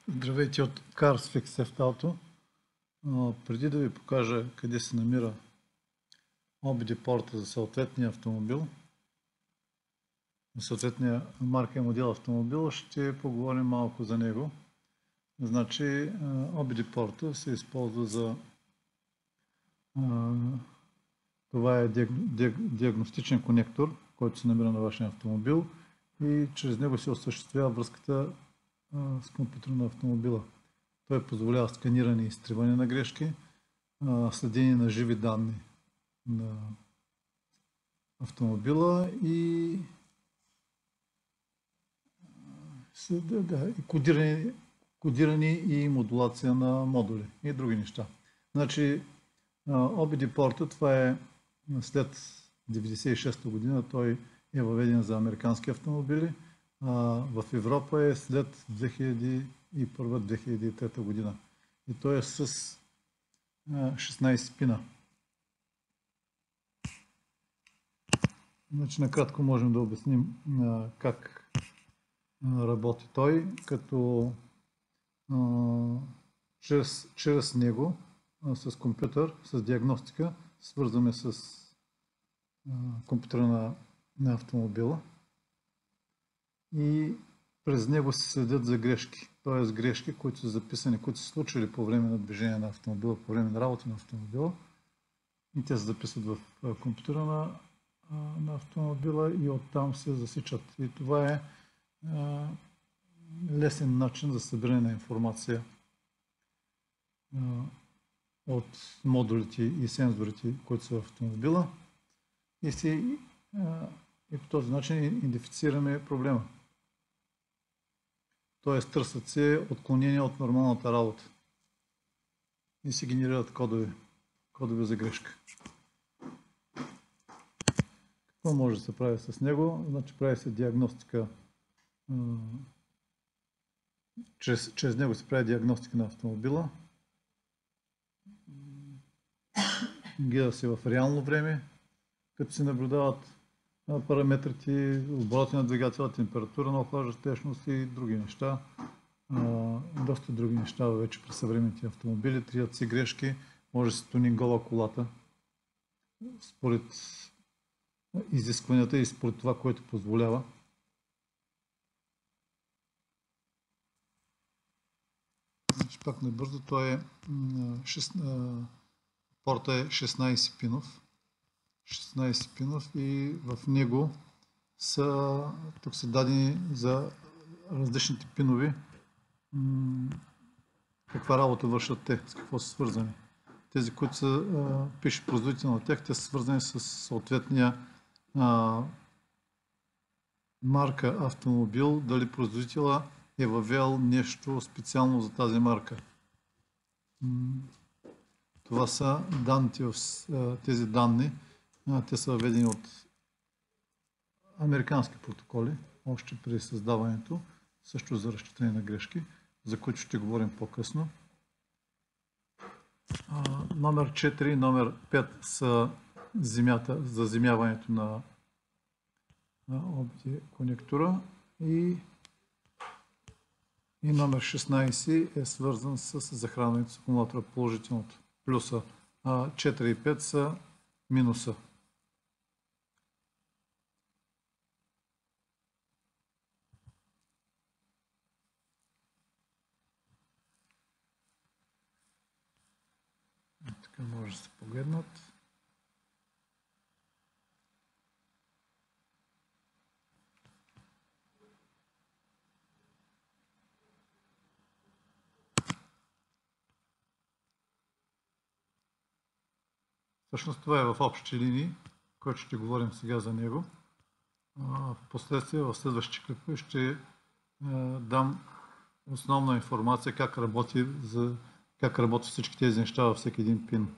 Здравейте от CarsFix Theft Auto. Преди да ви покажа къде се намира OBD порта за съответния автомобил, за съответния марка и модел автомобил, ще поговорим малко за него. Значи OBD порта се използва за това е диагностичен конектор, който се намира на вашия автомобил и чрез него се осъществява връзката с компютъра на автомобила. Той позволява сканиране и изтриване на грешки, следение на живи данни на автомобила и кодиране и модулация на модули и други неща. Значи OBD порта, това е след 1996 година, той е въведен за американски автомобили. В Европа е след 2001-2003 година. И той е с 16 пина. Значи, накратко можем да обясним как работи той, като чрез него с компютър, с диагностика, свързваме с компютъра на автомобила и през него се следят за грешки, т.е. грешки, които са записани, които са случили по време на движение на автомобила, по време на работа на автомобила и те се записват в компютъра на автомобила и оттам се засичат. И това е лесен начин за събиране на информация от модулите и сензорите, които са в автомобила и по този начин идентифицираме проблема. Т.е. търсят се отклонения от нормалната работа и се генерират кодове за грешка. Какво може да се прави с него? Значи прави се диагностика. Чрез него се прави диагностика на автомобила. Гледа се в реално време, като се наблюдават параметрите, обороти на двигателя, температура на охлаждаща течност и други неща. Доста други неща вече при съвременните автомобили. Трият си грешки, може да се тунинговава колата според изискванията и според това, което позволява. Значи, пак набързо, той е порта е 16 пинов. 16 пинов и в него тук са дадени за различните пинови каква работа вършат те, с какво са свързани. Тези, които пише производител на тях, те са свързани с съответния марка автомобил, дали производителя е въвел нещо специално за тази марка. Това са данните, тези данни, те са въведени от американски протоколи, още при създаването, също за разчитане на грешки, за които ще говорим по-късно. Номер 4 и номер 5 са заземяването на OBD конектора и номер 16 е свързан с захранването с акумулатора, положителното, плюса, 4 и 5 са минуса. Така може да се погледнат. Всъщност това е в общи линии, който ще говорим сега за него. Впоследствие в следващите клипове ще дам основна информация как работят всички тези неща във всеки един пин.